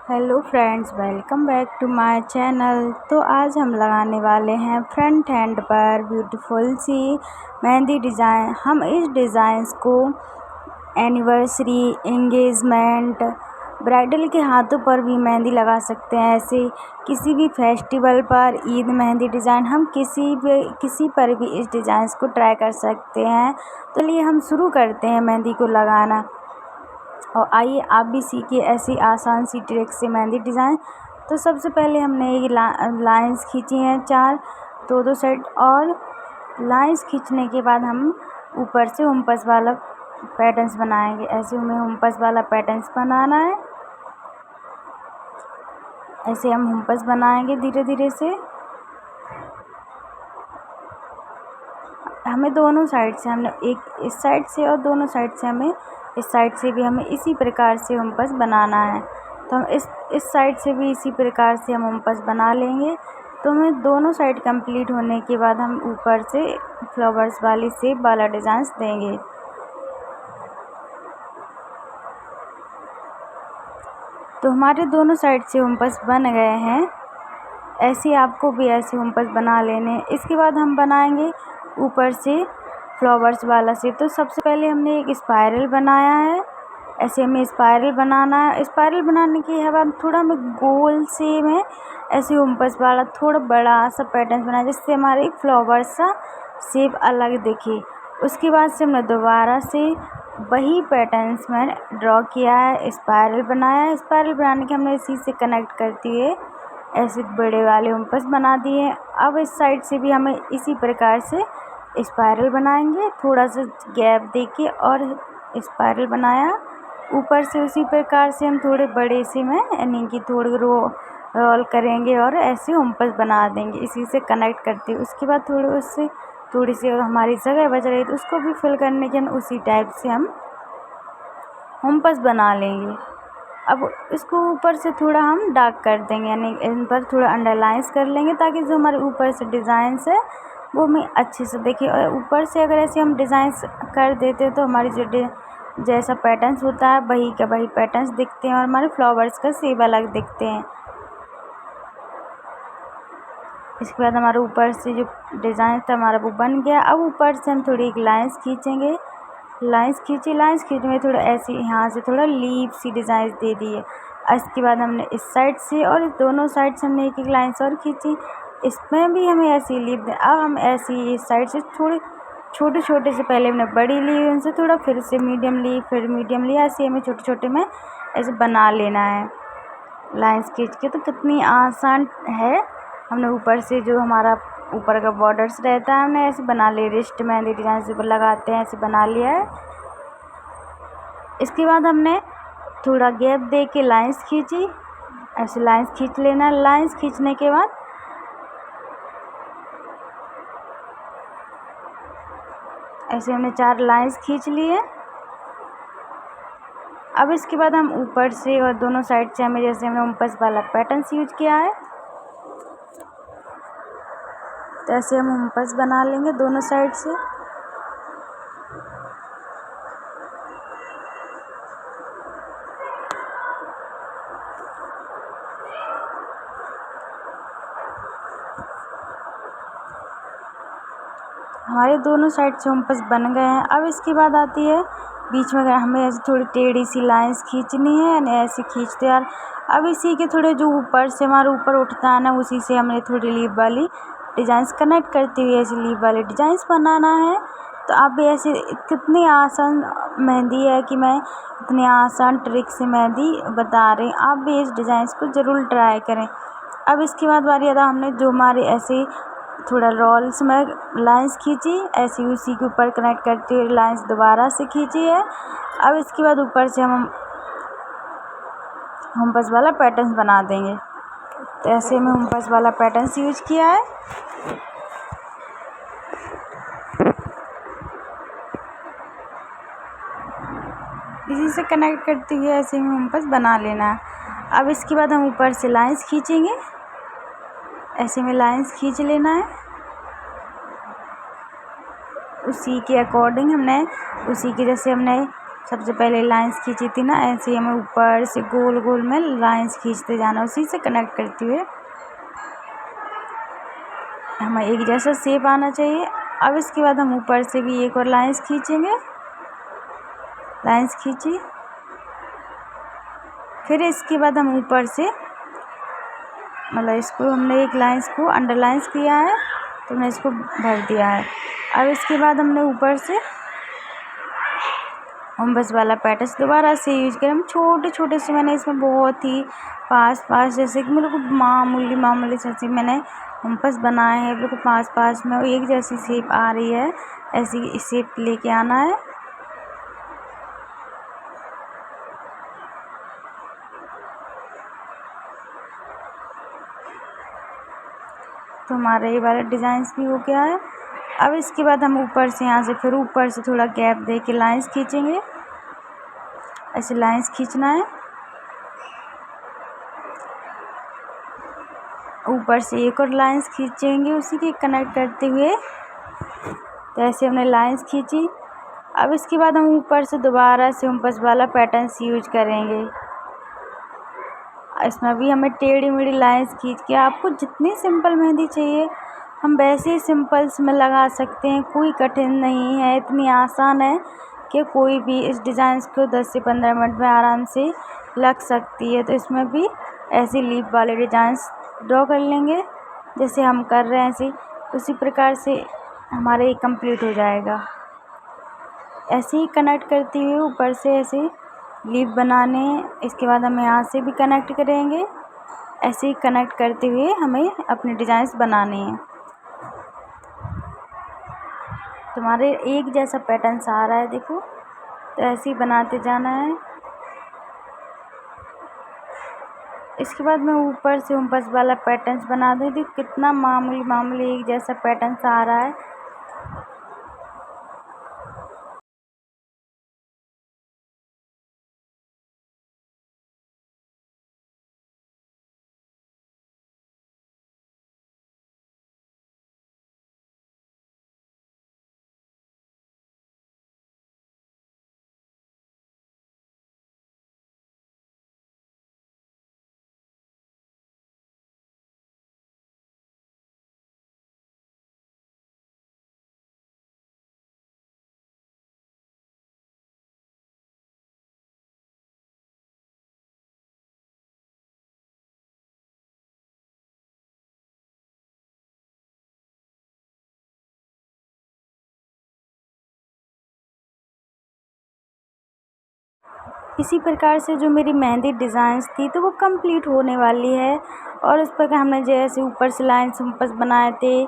Hello friends, welcome back to my channel. तो आज हम लगाने वाले हैं फ्रंट हैंड पर ब्यूटीफुल सी मेहंदी डिज़ाइन। हम इस डिज़ाइंस को एनिवर्सरी, एंगेजमेंट, ब्राइडल के हाथों पर भी मेहंदी लगा सकते हैं। ऐसे किसी भी फेस्टिवल पर, ईद मेहंदी डिज़ाइन, हम किसी पर भी इस डिज़ाइंस को ट्राई कर सकते हैं। तो चलिए हम शुरू करते हैं मेहंदी को लगाना। और आइए आप भी सीखिए ऐसी आसान सी ट्रिक से मेहंदी डिज़ाइन। तो सबसे पहले हमने ये लाइंस खींची हैं 4, 2 साइड। और लाइंस खींचने के बाद हम ऊपर से हुम्पस वाला पैटर्न्स बनाएंगे। ऐसे हमें हुम्पस वाला पैटर्न्स बनाना है। ऐसे हम हुम्पस बनाएंगे धीरे धीरे से। हमें दोनों साइड से, हमने एक इस साइड से और दोनों साइड से हमें इस साइड से भी हमें इसी प्रकार से हुम्पस बनाना है। तो हम इस साइड से भी इसी प्रकार से हम हुम्पस बना लेंगे। तो हमें दोनों साइड कंप्लीट होने के बाद हम ऊपर से फ्लावर्स वाली शेप वाला डिज़ाइन देंगे। तो हमारे दोनों साइड से हुम्पस बन गए हैं। ऐसे आपको भी ऐसे हुम्पस बना लेने। इसके बाद हम बनाएंगे ऊपर से फ्लावर्स वाला शेप। तो सबसे पहले हमने एक स्पाइरल बनाया है। ऐसे हमें स्पाइरल बनाना है। स्पाइरल बनाने के बाद थोड़ा हमें गोल से में ऐसे हुम्पस वाला थोड़ा बड़ा सा पैटर्न बनाया, जिससे हमारे एक फ्लावर सा शेप अलग दिखे। उसके बाद से हमने दोबारा से वही पैटर्न्स में ड्रॉ किया है, स्पाइरल बनाया है। स्पाइरल बनाने के हमने इसी से कनेक्ट करते हुए ऐसे बड़े वाले हुम्पस बना दिए। अब इस साइड से भी हमें इसी प्रकार से स्पाइरल बनाएंगे, थोड़ा सा गैप देके और स्पाइरल बनाया। ऊपर से उसी प्रकार से हम थोड़े बड़े से में यानी कि थोड़े रोल करेंगे और ऐसे हुम्पस बना देंगे इसी से कनेक्ट करते। उसके बाद थोड़े उससे थोड़ी सी हमारी जगह बच रही तो उसको भी फिल करने के उसी टाइप से हम हुम्पस बना लेंगे। अब इसको ऊपर से थोड़ा हम डार्क कर देंगे, यानी इन पर थोड़ा अंडरलाइंस कर लेंगे, ताकि जो हमारे ऊपर से डिज़ाइंस है वो हमें अच्छे से देखे। और ऊपर से अगर ऐसे हम डिज़ाइंस कर देते तो हमारी जो जैसा पैटर्न्स होता है वही का वही पैटर्न्स दिखते हैं और हमारे फ्लावर्स का शेप अलग दिखते हैं। इसके बाद हमारे ऊपर से जो डिज़ाइन था हमारा वो बन गया। अब ऊपर से हम थोड़ी एक लाइंस खींचेंगे। लाइंस खींचने में थोड़ा ऐसे यहाँ से थोड़ा लीफ सी डिज़ाइन दे दी है। इसके बाद हमने इस साइड से और दोनों साइड से हमने एक लाइंस और खींची, इसमें भी हमें ऐसी लीफ दे। अब हम ऐसी इस साइड से थोड़े छोटे छोटे से पहले हमने बड़ी ली, उनसे थोड़ा फिर से मीडियम ली, फिर मीडियम लिया। ऐसे हमें छोटे छोटे में ऐसे बना लेना है लाइंस खींच के। तो कितनी आसान है। हमने ऊपर से जो हमारा ऊपर का बॉर्डर्स रहता है हमने ऐसे बना लिया, रिस्ट मेहंदी डिज़ाइन से लगाते हैं ऐसे बना लिया है। इसके बाद हमने थोड़ा गैप दे के लाइंस खींची, ऐसे लाइंस खींच लेना। लाइंस खींचने के बाद ऐसे हमने 4 लाइंस खींच लिए। अब इसके बाद हम ऊपर से और दोनों साइड से हमें जैसे हमने हुम्पस वाला पैटर्न यूज किया है, तो ऐसे हम हुम्पस बना लेंगे दोनों साइड से। हमारे दोनों साइड से हुम्पस बन गए हैं। अब इसके बाद आती है बीच में हमें ऐसे थोड़ी टेढ़ी सी लाइंस खींचनी है, यानी ऐसे खींचते यार। अब इसी के थोड़े जो ऊपर से हमारे ऊपर उठता है ना, उसी से हमने थोड़ी लीफ वाली डिज़ाइंस कनेक्ट करते हुए ऐसे लीफ वाले डिज़ाइंस बनाना है। तो आप भी ऐसे कितनी आसान मेहंदी है कि मैं इतनी आसान ट्रिक से मेहंदी बता रही। आप भी इस डिज़ाइंस को ज़रूर ट्राई करें। अब इसके बाद बारी आता हमने जो हमारे ऐसे थोड़ा रोल्स में लाइंस खींची, ऐसे उसी के ऊपर कनेक्ट करते हुए लाइंस दोबारा से खींची है। अब इसके बाद ऊपर से हम हुम्पस वाला पैटर्न बना देंगे। तो ऐसे में हुम्पस वाला पैटर्न यूज किया है। इसी से कनेक्ट करते हुए ऐसे में हुम्पस बना लेना है। अब इसके बाद हम ऊपर से लाइंस खींचेंगे, ऐसे में लाइंस खींच लेना है। उसी के अकॉर्डिंग हमने उसी के जैसे हमने सबसे पहले लाइंस खींची थी ना, ऐसे ही हमें ऊपर से गोल गोल में लाइंस खींचते जाना, उसी से कनेक्ट करते हुए हमें एक जैसा शेप आना चाहिए। अब इसके बाद हम ऊपर से भी एक और लाइंस खींचेंगे, लाइंस खींची, फिर इसके बाद हम ऊपर से मतलब इसको हमने एक लाइंस को अंडरलाइंस किया है तो हमने इसको भर दिया है। अब इसके बाद हमने ऊपर से होम्बस वाला पैटर्न दोबारा से यूज करें। हम छोटे छोटे से, मैंने इसमें बहुत ही पास जैसे कि मेरे को मामूली से मैंने होम्बस बनाए हैं, बिल्कुल पास में एक जैसी शेप आ रही है, ऐसी शेप लेके आना है। तो हमारा ये वाला डिज़ाइंस भी हो गया है। अब इसके बाद हम ऊपर से यहाँ से फिर ऊपर से थोड़ा गैप दे के लाइंस खींचेंगे, ऐसे लाइंस खींचना है। ऊपर से एक और लाइंस खींचेंगे उसी के कनेक्ट करते हुए, तो ऐसे हमने लाइंस खींची। अब इसके बाद हम ऊपर से दोबारा से होम्बस वाला पैटर्न यूज करेंगे। इसमें भी हमें टेढ़ी मेढ़ी लाइंस खींच के, आपको जितनी सिंपल मेहंदी चाहिए हम वैसे ही सिंपल्स में लगा सकते हैं, कोई कठिन नहीं है, इतनी आसान है कि कोई भी इस डिज़ाइंस को 10 से 15 मिनट में आराम से लग सकती है। तो इसमें भी ऐसे लीफ वाले डिज़ाइंस ड्रॉ कर लेंगे जैसे हम कर रहे हैं, ऐसे उसी प्रकार से हमारे ये कंप्लीट हो जाएगा। ऐसे ही कनेक्ट करते हुए ऊपर से ऐसे लीफ बनाने, इसके बाद हम यहाँ से भी कनेक्ट करेंगे। ऐसे ही कनेक्ट करते हुए हमें अपने डिज़ाइंस बनाने हैं। तुम्हारे एक जैसा पैटर्न आ रहा है देखो, तो ऐसे ही बनाते जाना है। इसके बाद मैं ऊपर से होम्बस वाला पैटर्न बना दूँ। देखो कितना मामूली एक जैसा पैटर्न आ रहा है। इसी प्रकार से जो मेरी मेहंदी डिज़ाइंस थी तो वो कंप्लीट होने वाली है। और उस पर हमने जैसे ऊपर से लाइंस होम्बस बनाए थे,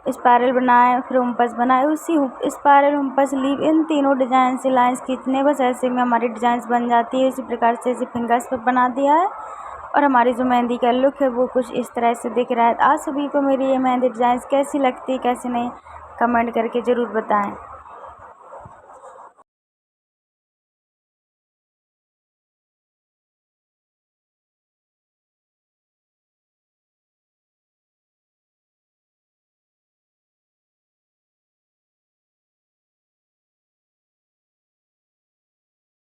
स्पायरल बनाए, फिर होम्बस बनाए, उसी स्पायरल होम्बस लीफ इन तीनों डिज़ाइन से लाइंस खींचने, बस ऐसे में हमारी डिज़ाइंस बन जाती है। इसी प्रकार से ऐसे फिंगर्स पर बना दिया है और हमारी जो मेहंदी का लुक है वो कुछ इस तरह से दिख रहा है। आप सभी को मेरी ये मेहंदी डिज़ाइंस कैसी लगती है कैसी नहीं, कमेंट करके ज़रूर बताएं।